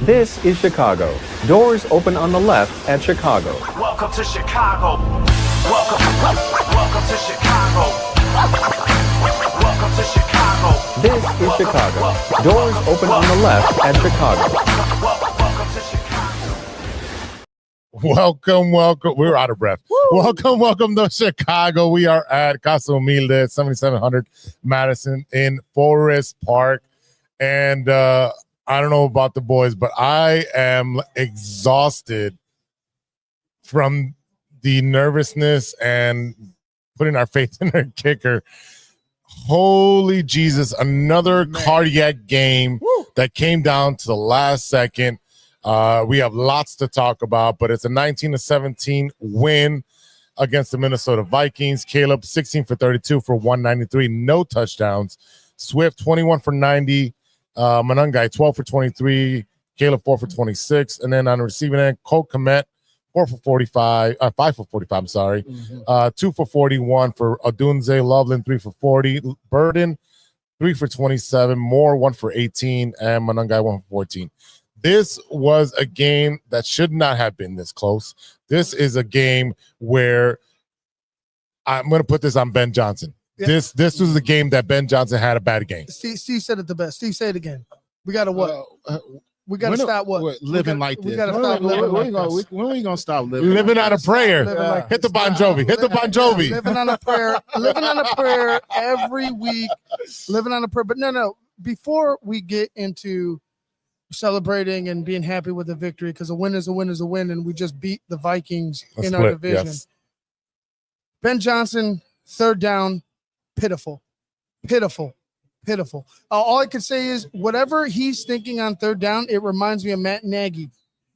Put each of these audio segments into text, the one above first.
This is Chicago. Doors open on the left at Chicago. Welcome to Chicago. Welcome to Chicago. Welcome to Chicago. This is Chicago. Doors open on the left at Chicago. Welcome to Chicago. Welcome. We're out of breath. Woo! Welcome to Chicago. We are at Casa Humilde, 7700 Madison in Forest Park. And I don't know about the boys, but I am exhausted from the nervousness and putting our faith in our kicker. Holy Jesus, another cardiac game that came down to the last second. We have lots to talk about, but it's a 19-17 win against the Minnesota Vikings. Caleb, 16 for 32 for 193, no touchdowns. Swift, 21 for 90. Manungai, 12 for 23. Caleb, 4 for 26. And then on the receiving end, Cole Kmet, 5 for 45, I'm sorry. 2 for 41 for Odunze. Loveland, 3 for 40. Burden, 3 for 27. Moore, 1 for 18. And Manungai, 1 for 14. This was a game that should not have been this close. This is a game where I'm going to put this on Ben Johnson. Yeah. This was the game that Ben Johnson had a bad game. Steve said it the best. Steve, say it again. We got to what? We got to stop what? Living like this. We got to stop living like this. When are we going to stop living? Living out of prayer. Hit the Bon Jovi. Hit the Bon Jovi. Living on a prayer. Living on a prayer every week. Living on a prayer. But no. Before we get into celebrating and being happy with the victory, because a win is a win is a win, and we just beat the Vikings in our division. Yes. Ben Johnson, third down, pitiful. All I can say is whatever he's thinking on third down, it reminds me of Matt Nagy.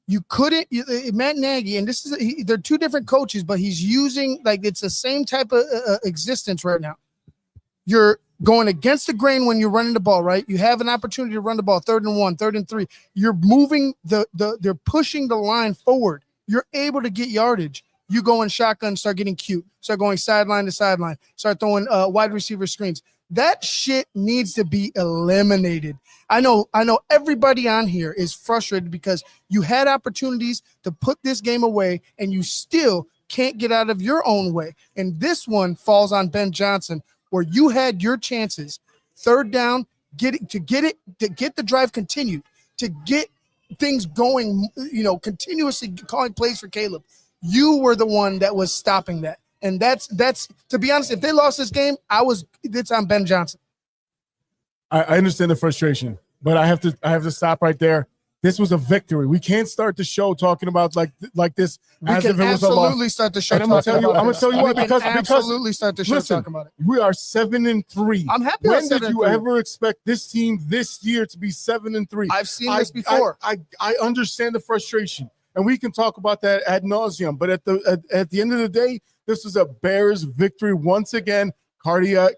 Matt Nagy, and this is they're two different coaches, but he's using it's the same type of existence right now. You're going against the grain when you're running the ball, right? You have an opportunity to run the ball, 3rd and 1, 3rd and 3. You're moving they're pushing the line forward. You're able to get yardage. You go in shotgun, start getting cute, start going sideline to sideline, start throwing wide receiver screens. That shit needs to be eliminated. I know everybody on here is frustrated because you had opportunities to put this game away and you still can't get out of your own way. And this one falls on Ben Johnson, where you had your chances, third down, to get the drive continued, to get things going, continuously calling plays for Caleb. You were the one that was stopping that. And that's to be honest, if they lost this game, it's on Ben Johnson. I understand the frustration, but I have to stop right there. This was a victory. We can't start the show talking about like this as if it was a loss. Absolutely start the show. And I'm gonna tell you what, because absolutely start the show talking about it. We are 7-3. I'm happy. When did you ever expect this team this year to be 7-3? I've seen this before. I understand the frustration, and we can talk about that ad nauseum. But at the end of the day, this is a Bears victory once again. Cardiac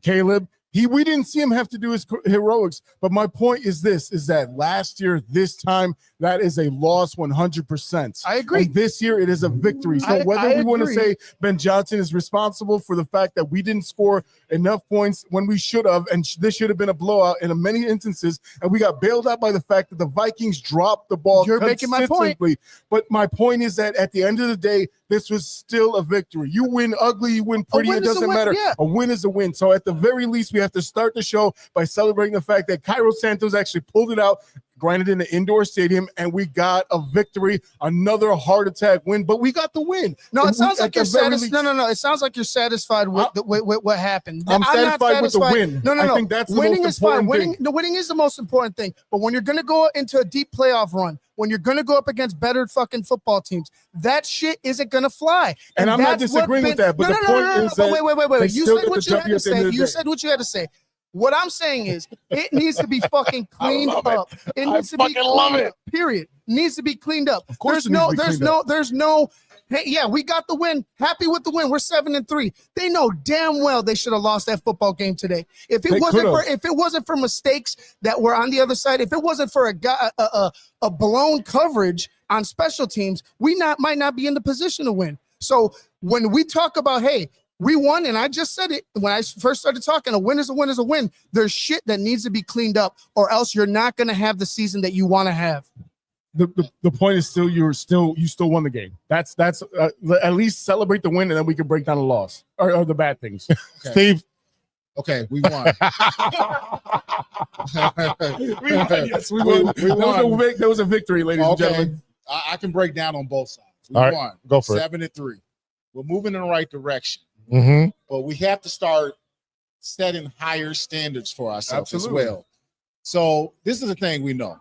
Caleb. We didn't see him have to do his heroics, but my point is that last year, this time, that is a loss 100%. I agree. And this year, it is a victory. So whether we want to say Ben Johnson is responsible for the fact that we didn't score enough points when we should have, and this should have been a blowout in many instances, and we got bailed out by the fact that the Vikings dropped the ball consistently. Making my point. But my point is that at the end of the day, this was still a victory. You win ugly, you win pretty, it doesn't matter. Yeah. A win is a win. So at the very least, we have to start the show by celebrating the fact that Cairo Santos actually pulled it out, granted in the indoor stadium, and we got a victory, another heart attack win, but we got the win. No, it sounds like you're satisfied. No. It sounds like you're satisfied with what happened. I'm satisfied with the win. No. I think that's the winning most is fine. important thing. Winning is the most important thing. But when you're going to go into a deep playoff run, when you're going to go up against better fucking football teams, that shit isn't going to fly. And I'm not disagreeing with that, but the point is that wait. You said what you had to say. You said what you had to say. What I'm saying is it needs to be fucking cleaned up. It needs to be cleaned up, period. It needs to be cleaned up. Of course there's no hey, yeah, we got the win. Happy with the win. We're 7-3. They know damn well they should have lost that football game today. If it wasn't for mistakes that were on the other side, if it wasn't for a blown coverage on special teams, we might not be in the position to win. So when we talk about, hey, we won, and I just said it when I first started talking, a win is a win is a win. There's shit that needs to be cleaned up, or else you're not going to have the season that you want to have. the point is still you still won the game. That's at least celebrate the win, and then we can break down the loss or the bad things. Steve. Okay, we won. We won. Yes, we won. There was a victory, ladies and gentlemen. I can break down on both sides. We All right, won. go for it. 7-3. We're moving in the right direction, Mm-hmm. but we have to start setting higher standards for ourselves Absolutely. as well. So this is the thing we know.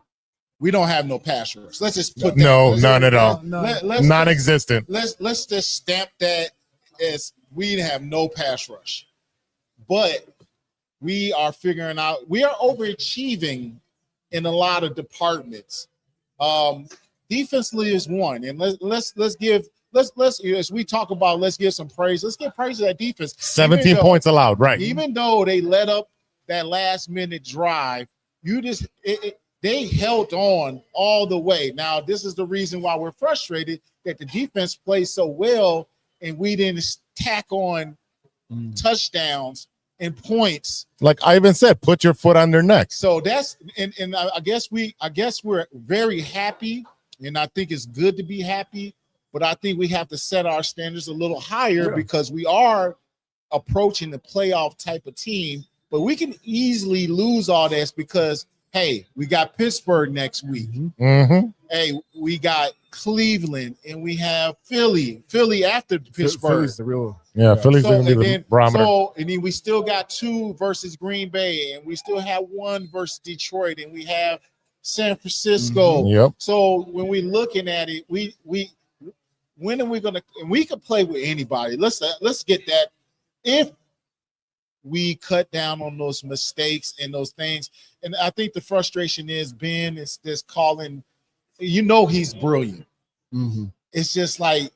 We don't have no pass rush. Let's just put No, none at all. Let's Non-existent. let's just stamp that as we have no pass rush. But we are figuring out, we are overachieving in a lot of departments. Defensively is one, and let's as we talk about, let's give some praise. Let's give praise to that defense. 17 points allowed, right? Even though they let up that last minute drive, they held on all the way. Now, this is the reason why we're frustrated that the defense played so well and we didn't tack on touchdowns and points. Like Ivan said, put your foot on their neck. So that's and I guess we're very happy, and I think it's good to be happy, but I think we have to set our standards a little higher because we are approaching the playoff type of team, but we can easily lose all this because hey, we got Pittsburgh next week. Mm-hmm. Hey, we got Cleveland and we have Philly after Pittsburgh. Philly's the real. Yeah, Philly's So, going to be the barometer. and then we still got 2 versus Green Bay, and we still have 1 versus Detroit, and we have San Francisco. Yep. So when we're looking at it, when are we gonna? And we can play with anybody. Let's get that. If we cut down on those mistakes and those things, and I think the frustration is Ben is this calling. He's brilliant. Mm-hmm. It's just like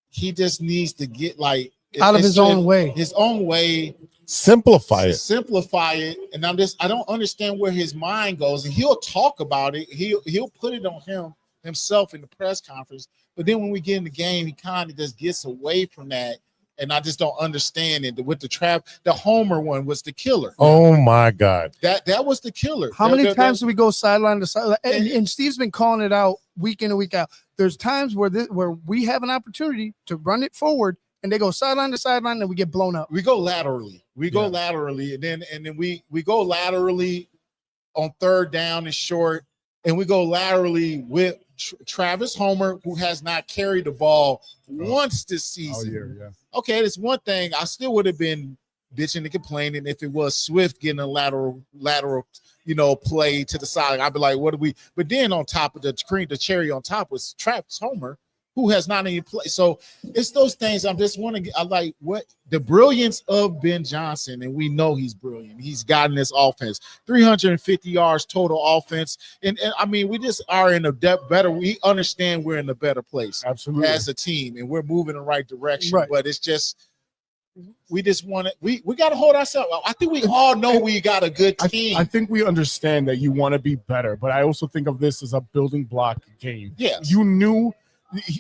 he just needs to get out of his own way. His own way. Simplify it. Simplify it. And I don't understand where his mind goes. And he'll talk about it. He'll put it on himself in the press conference. But then when we get in the game, he kind of just gets away from that. And I just don't understand it. With the Homer one was the killer. Oh my God. That was the killer. How many times do we go sideline to sideline? And Steve's been calling it out week in and week out. There's times where we have an opportunity to run it forward, and they go sideline to sideline, and we get blown up. We go laterally. Go laterally, and then we go laterally on third down and short, and we go laterally with Travis Homer, who has not carried the ball once this season. Okay, that's one thing. I still would have been bitching and complaining if it was Swift getting a lateral, play to the side. I'd be like, what do we? But then on top of the cherry on top was Travis Homer, who has not any play. So it's those things. I'm just wanting. I like what the brilliance of Ben Johnson, and we know he's brilliant. He's gotten this offense 350 yards total offense, and I mean we just are in a better. We understand we're in a better place, absolutely, as a team, and we're moving in the right direction. Right. But it's just. We just want to. We got to hold ourselves. I think we all know we got a good team. I think we understand that you want to be better, but I also think of this as a building block game. Yes. You knew,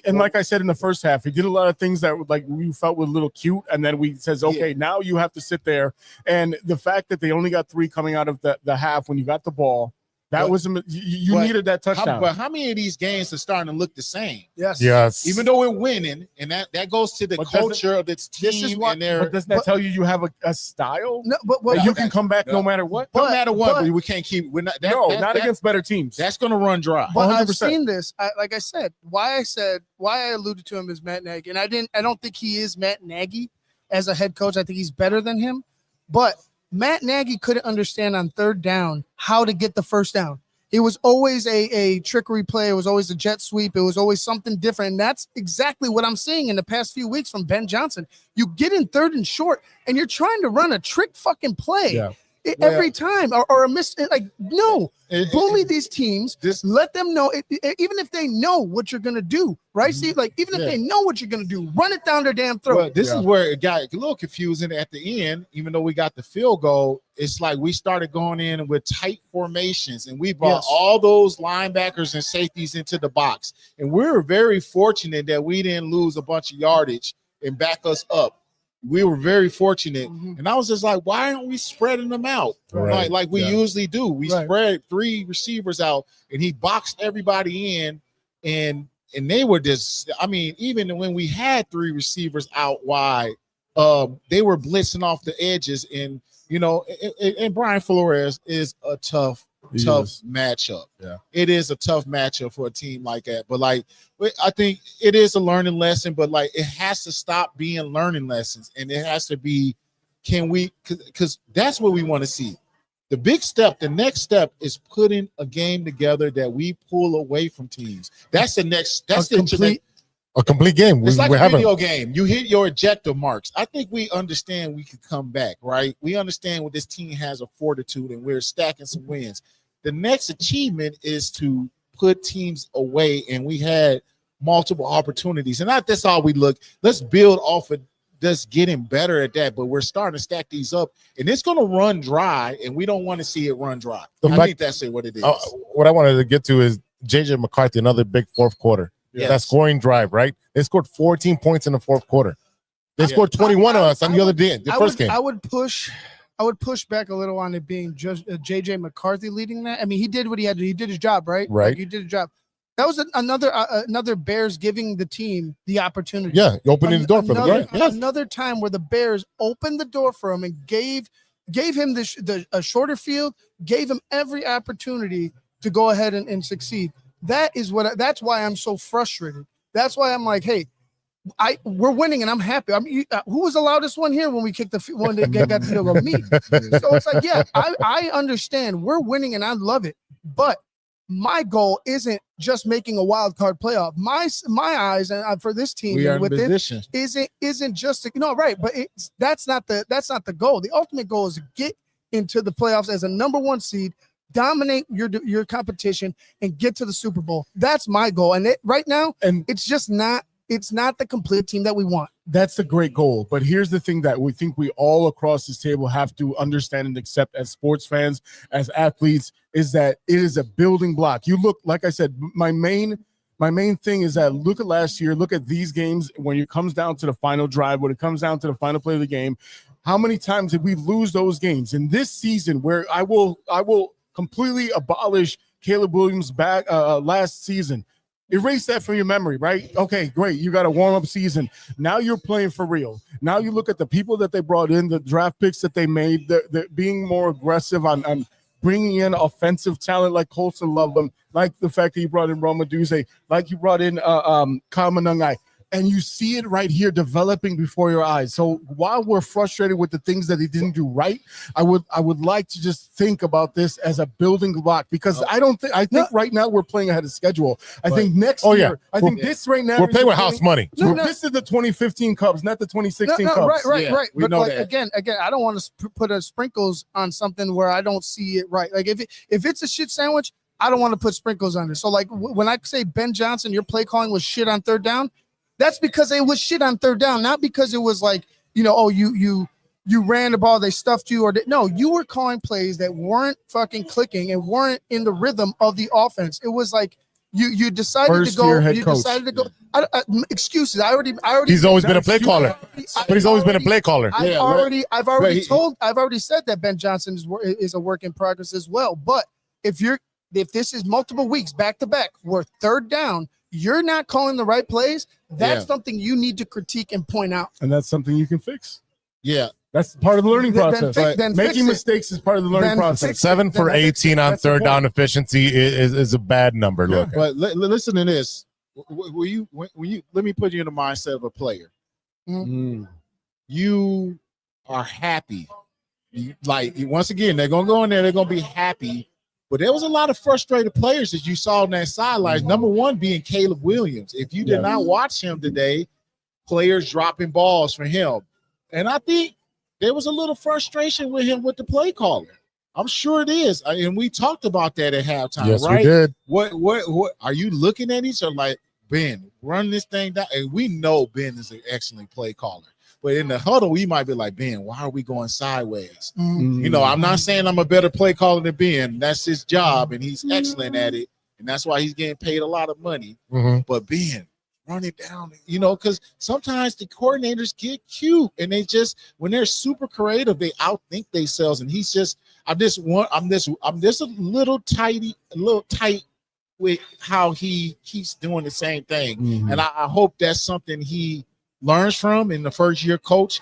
and like I said in the first half, he did a lot of things that you felt were a little cute, and then we says, okay, now you have to sit there. And the fact that they only got 3 coming out of the half when you got the ball. That was you needed that touchdown. But how many of these games are starting to look the same? Yes. Even though we're winning, and that goes to the culture of this team. This is what. And their, but doesn't that tell you have a style? No, but that you can come back no matter what. No matter what, we can't keep. We're not. Not against better teams. That's going to run dry. But 100%. I've seen this. Like I said, why I alluded to him as Matt Nagy, and I don't think he is Matt Nagy as a head coach. I think he's better than him. But Matt Nagy couldn't understand on third down how to get the first down. It was always a trickery play. It was always a jet sweep. It was always something different. And that's exactly what I'm seeing in the past few weeks from Ben Johnson. You get in third and short, and you're trying to run a trick fucking play every time or a miss. Bully these teams. Let them know, even if they know what you're going to do, right? See, even if they know what you're going to do, run it down their damn throat. Well, this is where it got a little confusing at the end. Even though we got the field goal, it's like we started going in with tight formations, and we brought all those linebackers and safeties into the box. And we were very fortunate that we didn't lose a bunch of yardage and back us up. We were very fortunate. And I was just like, why aren't we spreading them out? Right. Like we usually do. We spread 3 receivers out, and he boxed everybody in and they were just, I mean, even when we had 3 receivers out wide, they were blitzing off the edges, and and Brian Flores is a tough matchup. Yeah. It is a tough matchup for a team like that. But like, I think it is a learning lesson, but like it has to stop being learning lessons, and it has to be, because that's what we want to see. The big step, the next step is putting a game together that we pull away from teams. That's the next. That's a complete game. It's like a video game. You hit your objective marks. I think we understand we can come back, right? We understand what this team has a fortitude, and we're stacking some wins. The next achievement is to put teams away, and we had multiple opportunities. And that's all we look. Let's build off of just getting better at that, but we're starting to stack these up, and it's going to run dry, and we don't want to see it run dry. I think that's what it is. What I wanted to get to is JJ McCarthy, another big fourth quarter. Yes. That scoring drive, right? They scored 14 points in the fourth quarter. They scored 21 on us on the other day, the first game. I would push back a little on it being just JJ McCarthy leading that. I mean, he did what he had to. He did his job, right? Right. Like, he did his job. That was another Bears giving the team the opportunity. Yeah, opening the door for them. Right? Yes. Another time where the Bears opened the door for him and gave him a shorter field, gave him every opportunity to go ahead and succeed. That's why I'm so frustrated. That's why I'm like, hey, we're winning and I'm happy. I mean, who was the loudest one here when we kicked when they got the field goal? Me. So it's like, yeah, I understand we're winning and I love it, but my goal isn't just making a wild card playoff. My eyes and for this team We are with in position. it isn't just right, but that's not the goal. The ultimate goal is to get into the playoffs as a number 1 seed, dominate your competition, and get to the Super Bowl. That's my goal. And right now, it's just not. It's not the complete team that we want. That's a great goal. But here's the thing that we think we all across this table have to understand and accept as sports fans, as athletes, is that it is a building block. You look, like I said, my main thing is that look at last year, look at these games when it comes down to the final drive, when it comes down to the final play of the game. How many times did we lose those games? In this season, where I will completely abolish Caleb Williams back last season. Erase that from your memory, right? Okay, great. You got a warm-up season. Now you're playing for real. Now you look at the people that they brought in, the draft picks that they made, they're being more aggressive on bringing in offensive talent like Colson Loveland, like the fact that you brought in Roma Duze, like you brought in Kyle Manungai. And you see it right here developing before your eyes. So while we're frustrated with the things that he didn't do right, I would like to just think about this as a building block, because I think right now we're playing ahead of schedule. I think next year, I think this right now we're playing with house money. This is the 2015 Cubs, not the 2016 Cubs. Right. We But know like, that. again, I don't want to put a sprinkles on something where I don't see it right. Like if it's a shit sandwich, I don't want to put sprinkles on it. So like when I say Ben Johnson, your play calling was shit on third down, that's because it was shit on third down, not because it was like, you ran the ball, they stuffed you, no, you were calling plays that weren't fucking clicking and weren't in the rhythm of the offense. It was like you decided to go. You decided to go. Excuses. I already. He's always been a play caller, but he's always been a play caller. I've already said that Ben Johnson is a work in progress as well. But if this is multiple weeks back to back, we're third down, you're not calling the right plays. That's something you need to critique and point out. And that's something you can fix. Yeah. That's part of the learning process. Then Making mistakes is part of the learning process. 7 for 18 on third down efficiency is a bad number. Look, but listen to this. When you let me put you in the mindset of a player. You are happy. Once again, they're gonna go in there. They're gonna be happy. But there was a lot of frustrated players that you saw on that sideline. Number 1 being Caleb Williams. If you did not watch him today, players dropping balls for him. And I think there was a little frustration with him with the play caller. I'm sure it is. And we talked about that at halftime, yes, right? we did. What are you looking at each other like, Ben, run this thing down? And we know Ben is an excellent play caller. But in the huddle, we might be like, Ben, why are we going sideways? I'm not saying I'm a better play caller than Ben. That's his job, and he's excellent at it. And that's why he's getting paid a lot of money. But Ben, run it down, because sometimes the coordinators get cute, and they just, when they're super creative, they outthink themselves. And he's just, I'm just a little tight with how he keeps doing the same thing. Mhm. And I hope that's something he learns from in the first year coach,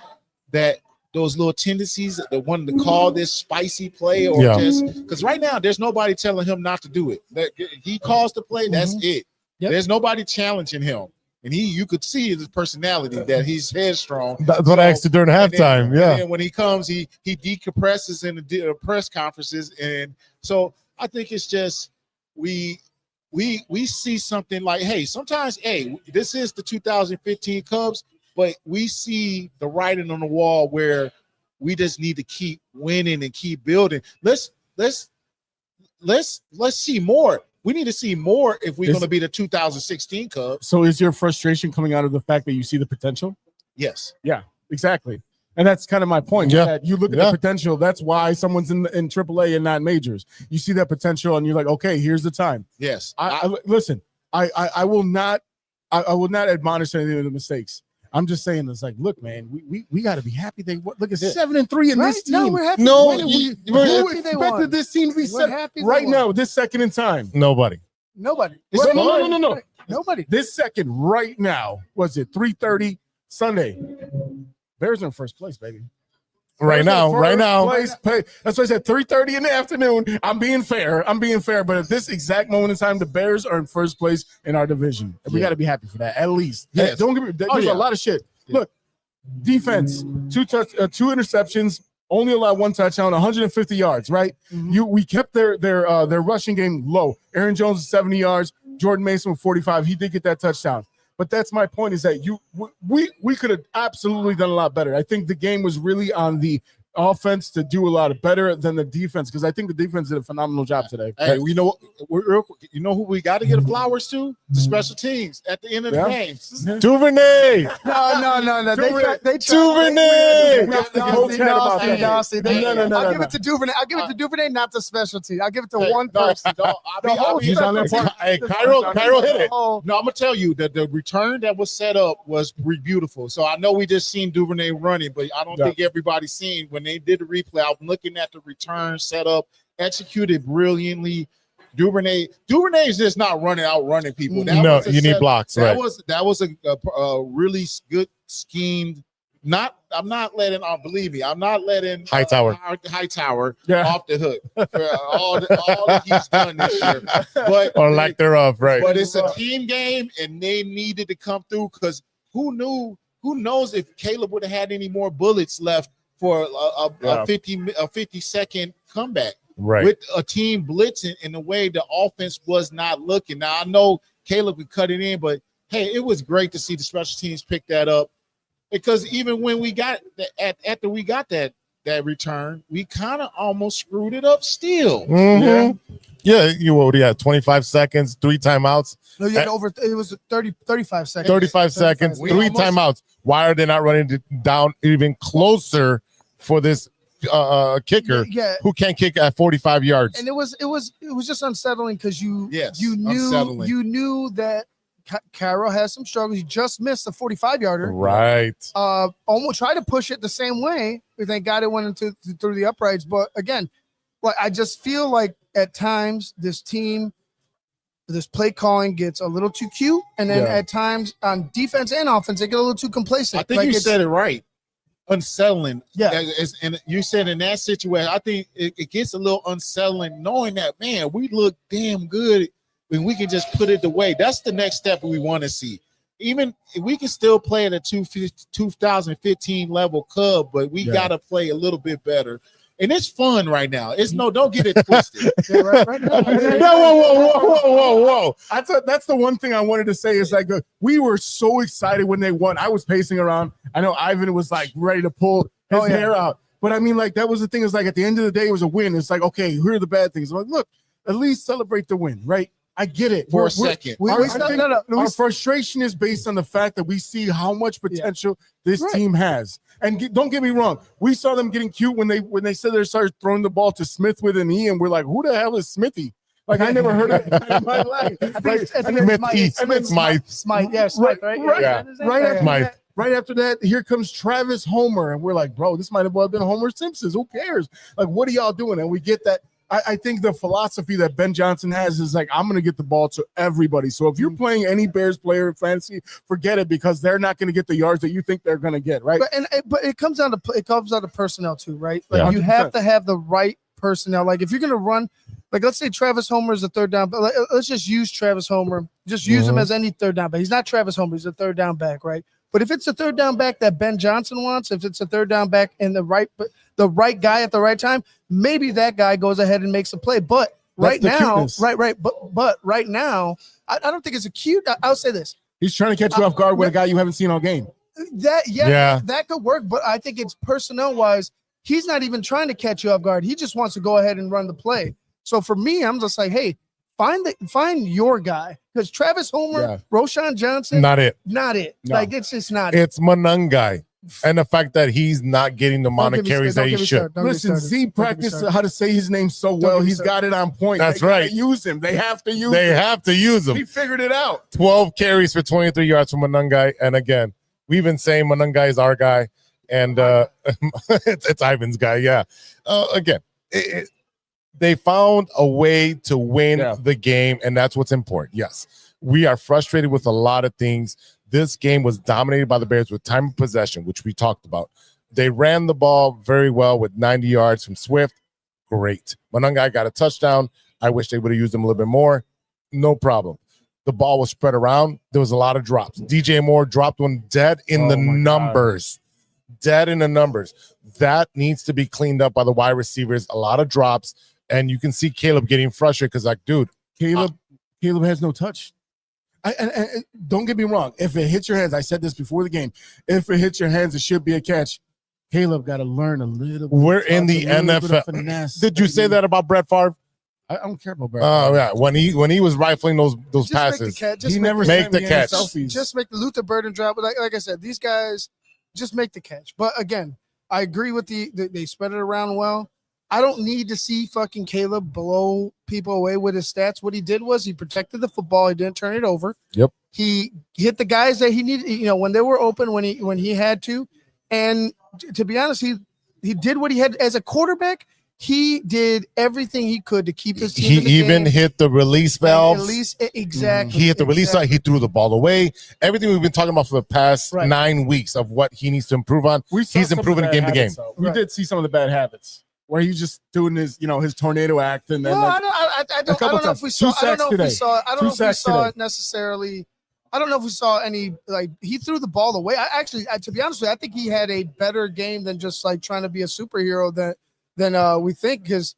that those little tendencies, the one to call this spicy play or just because right now there's nobody telling him not to do it. That he calls the play, that's it. Yep. There's nobody challenging him. And you could see his personality that he's headstrong. That's what I asked you during halftime. And Yeah. then when he comes, he decompresses in the press conferences. And so I think it's just we see something like, hey, sometimes, hey, this is the 2015 Cubs, but we see the writing on the wall where we just need to keep winning and keep building. Let's see more. We need to see more if we're going to be the 2016 Cubs. So is your frustration coming out of the fact that you see the potential? Yes. Yeah, exactly. And that's kind of my point. Yeah. That you look at the potential. That's why someone's in AAA and not majors. You see that potential, and you're like, okay, here's the time. Yes. I listen. I will not admonish any of the mistakes. I'm just saying, it's like, look, man, we got to be happy. Look at 7-3 in this team. No, we're happy. No, Who who expected this team to be set right now, this second in time? Nobody. Nobody. No. Nobody. This second right now, was it 3:30 Sunday? Bears are in first place, baby. Right now. Place, that's why I said 3:30 in the afternoon. I'm being fair, but at this exact moment in time, the Bears are in first place in our division. And we got to be happy for that, at least. Yes. Hey, don't get me. There's a lot of shit. Look, defense, two interceptions, only allowed one touchdown, 150 yards. Right? We kept their rushing game low. Aaron Jones is 70 yards. Jordan Mason with 45. He did get that touchdown. But that's my point, is that we could have absolutely done a lot better. I think the game was really on the offense to do a lot better than the defense, because I think the defense did a phenomenal job today. Hey, you know who we got to get flowers to? The special teams at the end of the game. Duvernay. No. They Duvernay. I'll give it to Duvernay. I'll give it to Duvernay, not the specialty. I'll give it to one person. He's on that part. Hey, Cairo hit it. No, I'm gonna tell you that the return that was set up was beautiful. So I know we just seen Duvernay running, but I don't think everybody's seen when they did the replay. I'm looking at the return setup, executed brilliantly. Duvernay is just not outrunning people. You need blocks. That Right. was a really good schemed. I'm not letting Hightower off the hook for all that he's done this year. But or lack thereof. Right. But it's a team game, and they needed to come through, because who knows if Caleb would have had any more bullets left for a 50-second comeback. Right. With a team blitzing in the way the offense was not looking. Now, I know Caleb could cut it in, but hey, it was great to see the special teams pick that up, because even when we got after we got that return, we kind of almost screwed it up still. Yeah, what do you have? 25 seconds, 3 timeouts. No, you had it was 35 seconds. 35 seconds, 3 timeouts. Why are they not running it down even closer for this kicker who can't kick at 45 yards? And it was just unsettling, because you knew that Carroll has some struggles. He just missed a 45-yarder. Right. Almost tried to push it the same way. Thank God it went through the uprights. But again, I just feel like at times this play calling gets a little too cute, and then at times on defense and offense they get a little too complacent. I think you said it right. Unsettling. Yeah. And you said in that situation, I think it gets a little unsettling knowing that, man, we look damn good when we can just put it away. That's the next step we want to see. Even if we can still play at a 2015 level Cub, but we got to play a little bit better. And it's fun right now. Don't get it twisted. Whoa. That's the one thing I wanted to say is like we were so excited when they won. I was pacing around. I know Ivan was like ready to pull his hair out. But I mean, like, that was the thing, is like at the end of the day, it was a win. It's like, okay, here are the bad things. I'm like, look, at least celebrate the win, right? I get it. For a second. Our frustration is based on the fact that we see how much potential this team has. And don't get me wrong, we saw them getting cute when they said they started throwing the ball to Smith with an E, and we're like, who the hell is Smithy? Like, I never heard of that in my life. Smythe. Yeah, Smythe, right? Right after that, here comes Travis Homer, and we're like, bro, this might have well been Homer Simpson's. Who cares? Like, what are y'all doing? And we get that I think the philosophy that Ben Johnson has is like, I'm going to get the ball to everybody. So if you're playing any Bears player in fantasy, forget it, because they're not going to get the yards that you think they're going to get, right? But it comes down to personnel too, right? Like you 100%. have to have the right personnel. Like if you're going to run, like let's say Travis Homer is a third down, but let's just use Travis Homer. Just use him as any third down back. He's not Travis Homer. He's a third down back, right? But if it's a third down back that Ben Johnson wants, if it's a third down back and the right guy at the right time, maybe that guy goes ahead and makes a play. But right now, but right now, I don't think it's a cute. I'll say this: he's trying to catch you off guard with a guy you haven't seen all game. That could work. But I think it's personnel wise. He's not even trying to catch you off guard. He just wants to go ahead and run the play. So for me, I'm just like, hey, find your guy, because Travis Homer, Roshan Johnson, not it. No. Like it's just not. It's Manungai, and the fact that he's not getting the amount of carries that he should. Listen, Z practiced how to say his name so well. He's got it on point. That's they right. Use him. They have to use him. They have to use him. He figured it out. 12 carries for 23 yards from Manungai, and again, we've been saying Manungai is our guy, and it's Ivan's guy. Yeah. Again, they found a way to win the game, and that's what's important. Yes, we are frustrated with a lot of things. This game was dominated by the Bears with time of possession, which we talked about. They ran the ball very well with 90 yards from Swift. Great. Manungai got a touchdown. I wish they would have used him a little bit more. No problem. The ball was spread around. There was a lot of drops. DJ Moore dropped one dead in the numbers. Dead in the numbers. That needs to be cleaned up by the wide receivers. A lot of drops. And you can see Caleb getting frustrated because, like, dude, Caleb has no touch. And don't get me wrong. If it hits your hands, I said this before the game. If it hits your hands, it should be a catch. Caleb got to learn a little bit. We're in the NFL. Did you say that about Brett Favre? I don't care about Brett. Oh yeah, when he was rifling those passes, he never make the catch. Just make the Luther Burden drop. Like I said, these guys just make the catch. But again, I agree with they spread it around well. I don't need to see fucking Caleb blow people away with his stats. What he did was he protected the football. He didn't turn it over. Yep. He hit the guys that he needed, when they were open, when he had to. And to be honest, he did what he had as a quarterback. He did everything he could to keep his team. He even hit the release valve. Exactly. He hit the release valve. He threw the ball away. Everything we've been talking about for the past 9 weeks of what he needs to improve on. He's improving game to game. We did see some of the bad habits where he's just doing his tornado act. And then I don't know if we saw. I don't know if we saw it necessarily. I don't know if we saw any, like, he threw the ball away. To be honest with you, I think he had a better game than just like trying to be a superhero than we think, because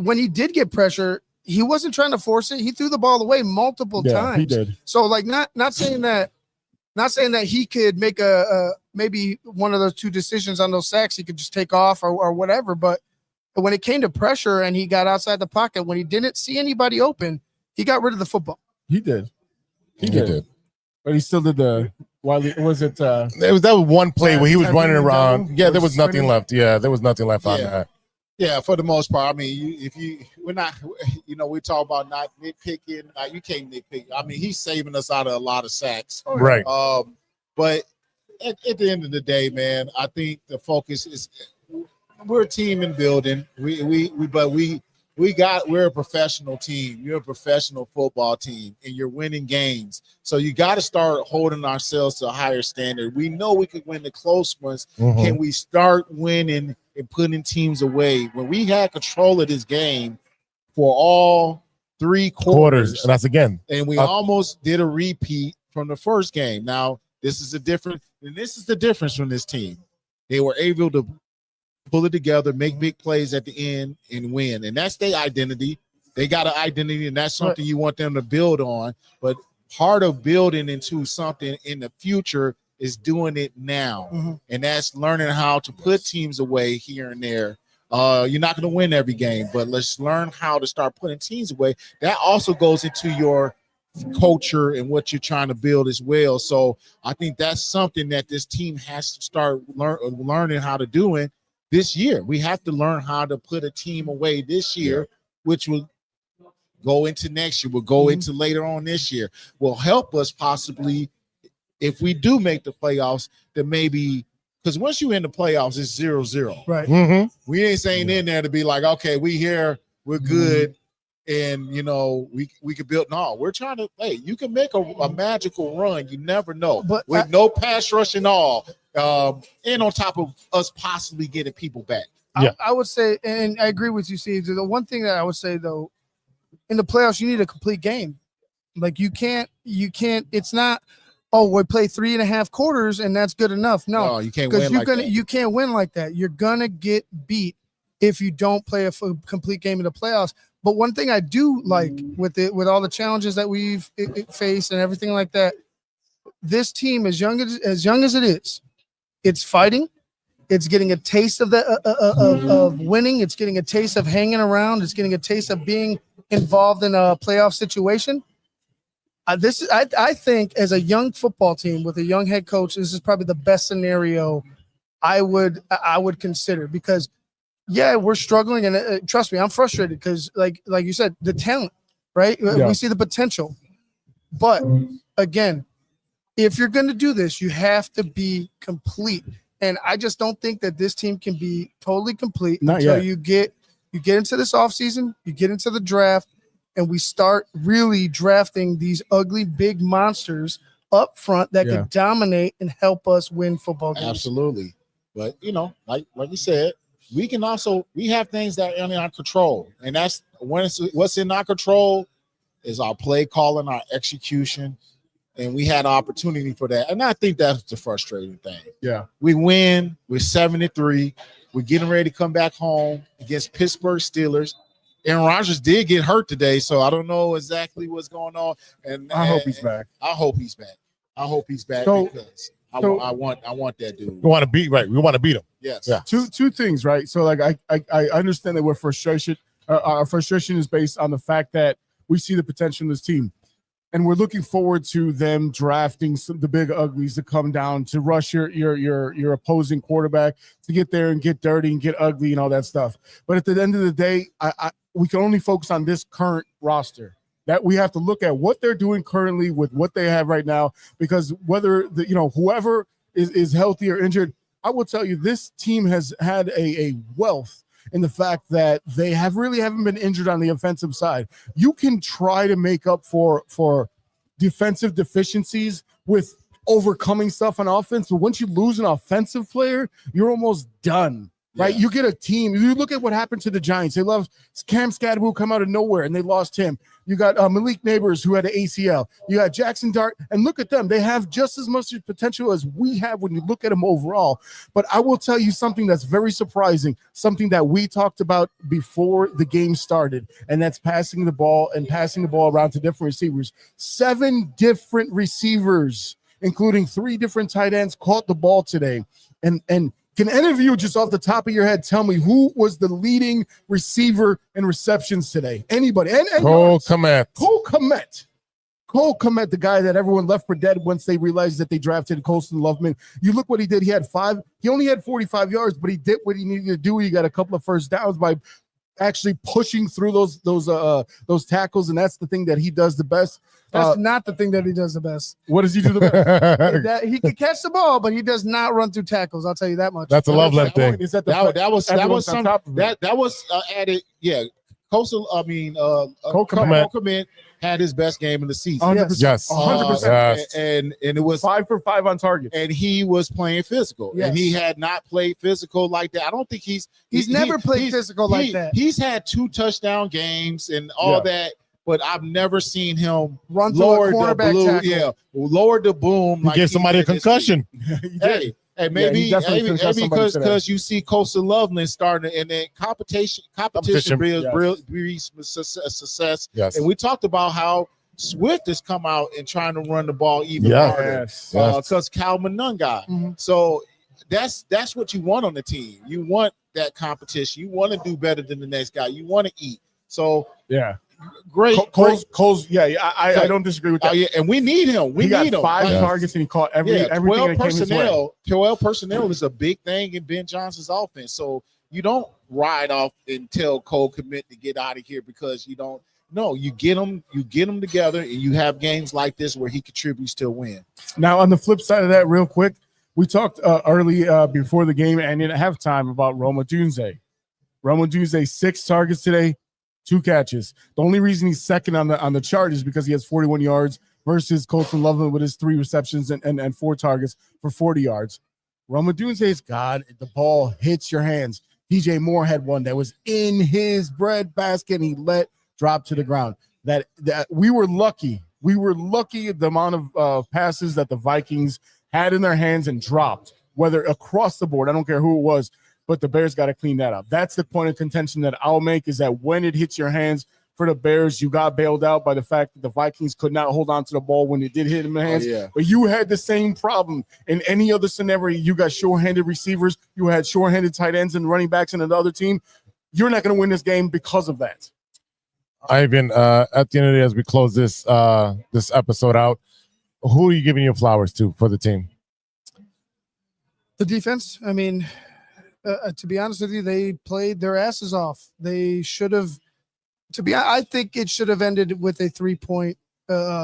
when he did get pressure, he wasn't trying to force it. He threw the ball away multiple times. He did. So like not saying that he could make a maybe one of those two decisions on those sacks, he could just take off or whatever. But when it came to pressure and he got outside the pocket, when he didn't see anybody open, he got rid of the football. He did. He did. But he still did the. Was it? It was that one play where he was running around. Yeah, there was nothing left. Yeah, there was nothing left on that. Yeah, for the most part. I mean, we're not, we talk about not nitpicking. You can't nitpick. I mean, he's saving us out of a lot of sacks. Right. But at the end of the day, man, I think the focus is we're a team in building. We're a professional team. You're a professional football team, and you're winning games. So you got to start holding ourselves to a higher standard. We know we could win the close ones. Mm-hmm. Can we start winning and putting teams away? When we had control of this game for all 3 quarters, and that's again, and we almost did a repeat from the first game. Now this is the difference from this team. They were able to pull it together, make big plays at the end, and win. And that's their identity. They got an identity, and that's something you want them to build on. But part of building into something in the future is doing it now. Mm-hmm. And that's learning how to put teams away here and there. You're not going to win every game, but let's learn how to start putting teams away. That also goes into your culture and what you're trying to build as well. So I think that's something that this team has to start learning how to do it. This year, we have to learn how to put a team away this year, which will go into next year, will go into later on this year, will help us possibly if we do make the playoffs, then maybe because once you in the playoffs, it's 0-0. Right. Mm-hmm. We ain't saying in there to be like, okay, we here, we're good, and we could build. No, we're trying to. Hey, you can make a magical run. You never know, But with no pass rush and all, and on top of us possibly getting people back. I would say, and I agree with you, Steve. The one thing that I would say though, in the playoffs, you need a complete game. Like you can't. It's not. Oh, we play 3.5 quarters and that's good enough. No, you can't win like that. You can't win like that. You're gonna get beat if you don't play a complete game in the playoffs. But one thing I do like with all the challenges that we've faced and everything like that, this team, as young as it is, it's fighting. It's getting a taste of of winning. It's getting a taste of hanging around. It's getting a taste of being involved in a playoff situation. I think as a young football team with a young head coach, this is probably the best scenario I would consider, because we're struggling, and trust me, I'm frustrated because like you said, the talent, right? Yeah. We see the potential, but again, if you're going to do this, you have to be complete, and I just don't think that this team can be totally complete until you get into this offseason, you get into the draft, and we start really drafting these ugly big monsters up front that could dominate and help us win football games. Absolutely. But, like you said, we have things that are in our control. And that's what's in our control is our play calling, our execution. And we had an opportunity for that. And I think that's the frustrating thing. Yeah. We win. We're 7-3. We're getting ready to come back home against Pittsburgh Steelers. Aaron Rodgers did get hurt today, so I don't know exactly what's going on. And I hope he's back. I hope he's back. So- Because I want that dude. We want to beat We want to beat him. Yes. Yeah. Two things, right? So like I understand that we're frustration. Our frustration is based on the fact that we see the potential in this team, and we're looking forward to them drafting the big uglies to come down to rush your opposing quarterback, to get there and get dirty and get ugly and all that stuff. But at the end of the day, we can only focus on this current roster. That we have to look at what they're doing currently with what they have right now, because whether whoever is healthy or injured, I will tell you this team has had a wealth in the fact that they haven't been injured on the offensive side. You can try to make up for defensive deficiencies with overcoming stuff on offense, but once you lose an offensive player, you're almost done. Right, you get a team. You look at what happened to the Giants. They love Cam Skadaboo come out of nowhere, and they lost him. You got Malik Neighbors, who had an ACL. You got Jackson Dart, and look at them. They have just as much potential as we have when you look at them overall. But I will tell you something that's very surprising, something that we talked about before the game started, and that's passing the ball around to different receivers. 7 different receivers, including 3 different tight ends, caught the ball today, and can any of you just off the top of your head tell me who was the leading receiver in receptions today? Anybody? Cole Kmet. Cole Kmet, the guy that everyone left for dead once they realized that they drafted Colston Loveman. You look what he did. He only had 45 yards, but he did what he needed to do. He got a couple of first downs by actually pushing through those tackles, and that's the thing that he does the best. That's not the thing that he does the best. What does he do the best? He can catch the ball, but he does not run through tackles. I'll tell you that much. That's a Loveland thing. Is that was added. Yeah, Cole Kmet had his best game of the season. 100%. Yes. 100%. And it was 5 for 5 on target. And he was playing physical. Yes. And he had not played physical like that. I don't think he's never played physical like that. He's had 2 touchdown games and all that, but I've never seen him run through a cornerback tackle. Yeah, lower the boom. He gave somebody a concussion. Hey, maybe because you see Coastal Loveland starting, and then competition breeds success. Yes. And we talked about how Swift has come out and trying to run the ball even harder because Calvin Nunn got. Mm-hmm. So that's what you want on the team. You want that competition. You want to do better than the next guy. You want to eat. So great. Cole's I don't disagree with that. And we need him. He got 5 like, targets and he caught everything that came his way. 12 personnel is a big thing in Ben Johnson's offense. So you don't ride off and tell Cole Kmet to get out of here because you don't. No, you get them together, and you have games like this where he contributes to a win. Now, on the flip side of that, real quick, we talked early before the game and at halftime about Roma Dunze. Roma Dunze 6 targets today, 2 catches. The only reason he's second on the chart is because he has 41 yards versus Colton Loveland with his 3 receptions and 4 targets for 40 yards. Rome Odunze's God, the ball hits your hands. DJ Moore had one that was in his bread basket and he let drop to the ground. That we were lucky. We were lucky at the amount of passes that the Vikings had in their hands and dropped, whether across the board. I don't care who it was, but the Bears got to clean that up. That's the point of contention that I'll make, is that when it hits your hands for the Bears, you got bailed out by the fact that the Vikings could not hold on to the ball when it did hit in the hands. But you had the same problem in any other scenario. You got short-handed receivers. You had short-handed tight ends and running backs in another team. You're not going to win this game because of that. Ivan, at the end of the day, as we close this this episode out, who are you giving your flowers to for the team? The defense. I mean, to be honest with you, they played their asses off. They should have. I think it should have ended with a 3-point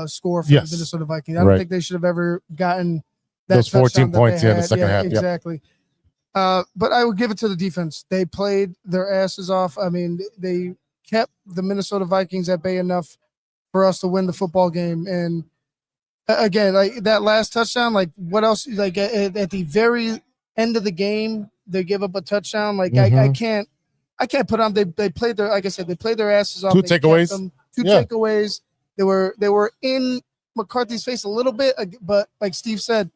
score for the Minnesota Vikings. I don't think they should have ever gotten that those 14 points in the second half. Exactly. But I would give it to the defense. They played their asses off. I mean, they kept the Minnesota Vikings at bay enough for us to win the football game. And again, like that last touchdown, like what else? Like at the very end of the game, they give up a touchdown. Like I can't put on. They played their, like I said, they played their asses off. 2 takeaways. Two takeaways. They were in McCarthy's face a little bit, but like Steve said,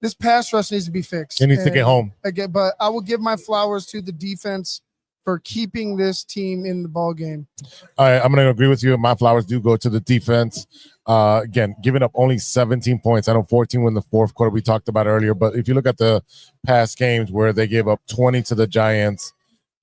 this pass rush needs to be fixed. It needs to get home. Again, but I will give my flowers to the defense for keeping this team in the ball game. I'm going to agree with you. My flowers do go to the defense. Again, giving up only 17 points. I know 14 in the fourth quarter we talked about earlier, but if you look at the past games where they gave up 20 to the Giants,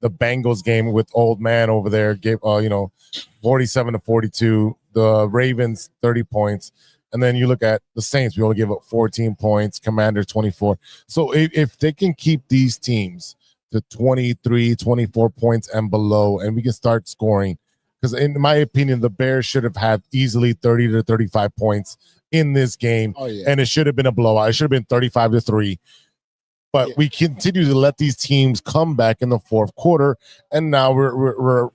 the Bengals game with old man over there gave 47 to 42. The Ravens 30 points. And then you look at the Saints, we only give up 14 points, Commanders 24. So if they can keep these teams to 23, 24 points and below, and we can start scoring, because in my opinion, the Bears should have had easily 30 to 35 points in this game. And it should have been a blowout. It should have been 35 to 3. But we continue to let these teams come back in the fourth quarter, and now we're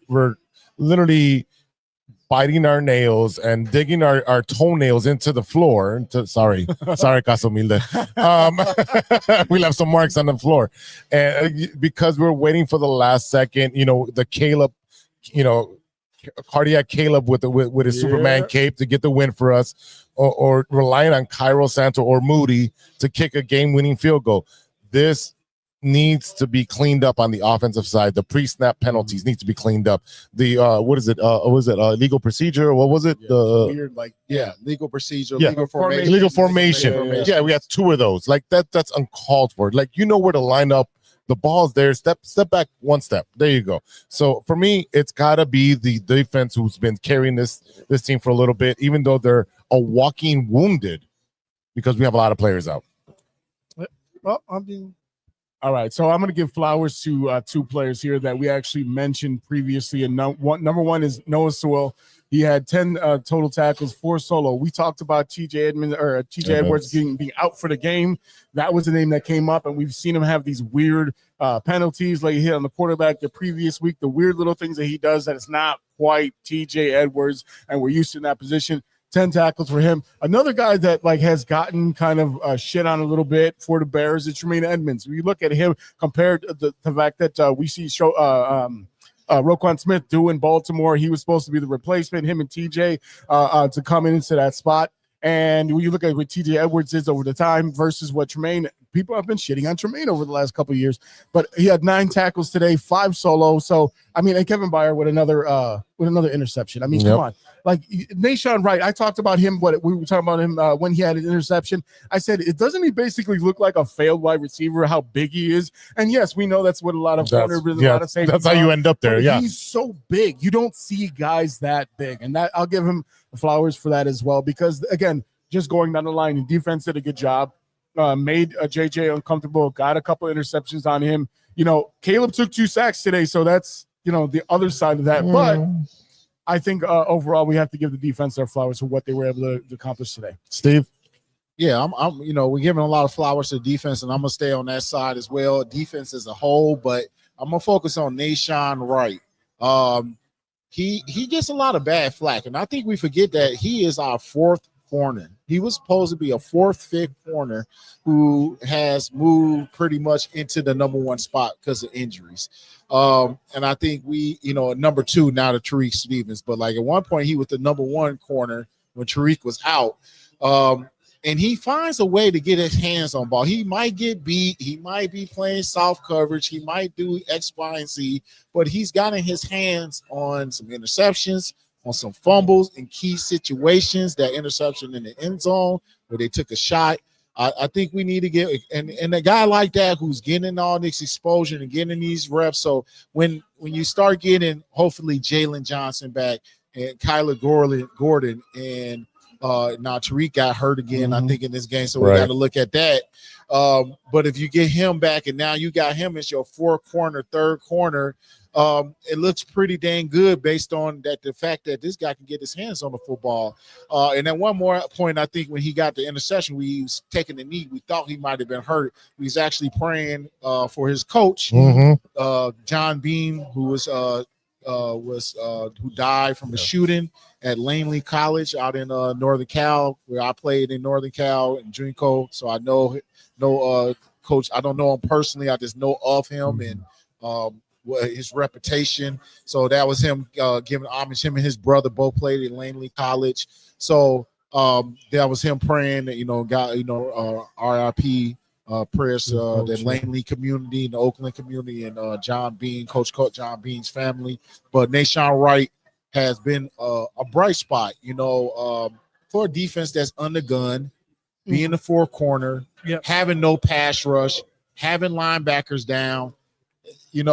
literally biting our nails and digging our toenails into the floor. Sorry, Casa Humilde. We left some marks on the floor, and because we're waiting for the last second, the Caleb, cardiac Caleb with his Superman cape to get the win for us, or relying on Cairo Santo or Moody to kick a game-winning field goal. This needs to be cleaned up on the offensive side. The pre-snap penalties need to be cleaned up. The legal procedure? What was it? Legal procedure, legal formation. Yeah, we have 2 of those. Like that's uncalled for. Like, where to line up. The ball's there. Step back 1 step. There you go. So for me, it's gotta be the defense who's been carrying this team for a little bit, even though they're a walking wounded, because we have a lot of players out. Well, all right, so I'm going to give flowers to 2 players here that we actually mentioned previously. And number one is Noah Sewell. He had 10 total tackles, 4 solo. We talked about TJ Edwards being out for the game. That was the name that came up, and we've seen him have these weird penalties, like he hit on the quarterback the previous week, the weird little things that he does that is not quite TJ Edwards, and we're used to in that position. 10 tackles for him. Another guy that has gotten kind of shit on a little bit for the Bears is Tremaine Edmonds. When you look at him compared to the fact that we see Roquan Smith do in Baltimore, he was supposed to be the replacement, him and TJ to come into that spot. And when you look at what TJ Edwards is over the time versus what Tremaine, people have been shitting on Tremaine over the last couple of years, but he had 9 tackles today, 5 solo. So, I mean, and Kevin Byard with another interception. I mean, come on. Like Nashawn Wright, I talked about him. We were talking about him when he had an interception. I said, doesn't he basically look like a failed wide receiver? How big he is? And yes, we know that's what a lot of corners, a lot of safeties. That's how you end up there. Yeah, he's so big. You don't see guys that big, and that I'll give him flowers for that as well. Because again, just going down the line, the defense did a good job. Made JJ uncomfortable. Got a couple interceptions on him. Caleb took 2 sacks today, so that's the other side of that, but. I think overall we have to give the defense their flowers for what they were able to accomplish today. Steve? Yeah, we're giving a lot of flowers to the defense, and I'm gonna stay on that side as well. Defense as a whole, but I'm gonna focus on Nashawn Wright. he gets a lot of bad flack, and I think we forget that he is our fourth corner. He was supposed to be a fourth, fifth corner who has moved pretty much into the number one spot because of injuries. And I think we, number two now to Tariq Stevens, but like at one point he was the number one corner when Tariq was out. And he finds a way to get his hands on ball. He might get beat. He might be playing soft coverage. He might do X, Y, and Z, but he's gotten his hands on some interceptions, on some fumbles in key situations, that interception in the end zone where they took a shot. I think we need to get and a guy like that who's getting all this exposure and getting these reps. So when you start getting hopefully Jalen Johnson back and Kyler Gordon and now Tariq got hurt again, I think, in this game. So we got to look at that. But if you get him back and now you got him as your fourth corner, third corner, it looks pretty dang good based on the fact that this guy can get his hands on the football. And then one more point, I think when he got the interception, we was taking the knee. We thought he might have been hurt. He was actually praying for his coach, John Bean, who who died from a shooting at Langley College out in Northern Cal, where I played in Northern Cal and Drinko. So I know Coach. I don't know him personally. I just know of him and his reputation. So that was him giving homage. Him and his brother both played at Langley College. So that was him praying that RIP prayers the Langley community and the Oakland community and John Bean, Coach John Bean's family. But Nahshon Wright has been a bright spot, for a defense that's undergunned, being the fourth corner, having no pass rush, having linebackers down. You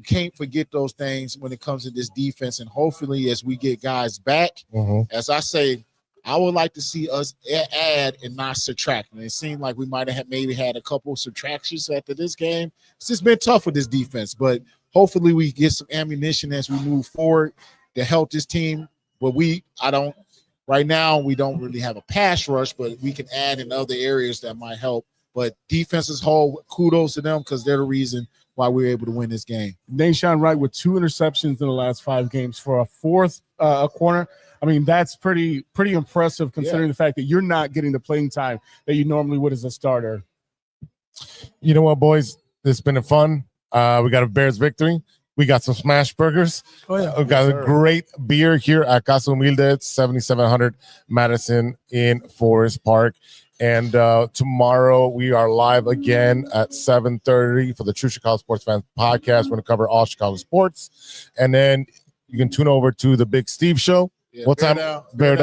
can't forget those things when it comes to this defense. And hopefully as we get guys back, as I say, I would like to see us add and not subtract. And it seemed like we might have maybe had a couple subtractions after this game. It's just been tough with this defense, but hopefully we get some ammunition as we move forward to help this team. But right now we don't really have a pass rush, but we can add in other areas that might help. But defense as whole, kudos to them because they're the reason why we were able to win this game. Nahshon Wright with 2 interceptions in the last 5 games for a fourth corner. I mean, that's pretty impressive considering the fact that you're not getting the playing time that you normally would as a starter. You know what, boys? This has been fun. We got a Bears victory. We got some smash burgers. We got a great beer here at Casa Humilde, 7700 Madison in Forest Park. And tomorrow we are live again at 7:30 for the True Chicago Sports Fans podcast. We're going to cover all Chicago sports. And then you can tune over to the Big Steve Show. Yeah, what time? Bear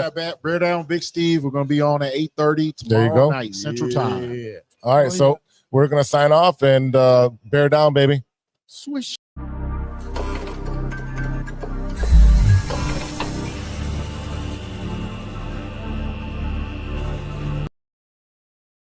Down, Big Steve. We're going to be on at 8:30 tomorrow night, Central Time. All right, so we're going to sign off and bear down, baby. Swish.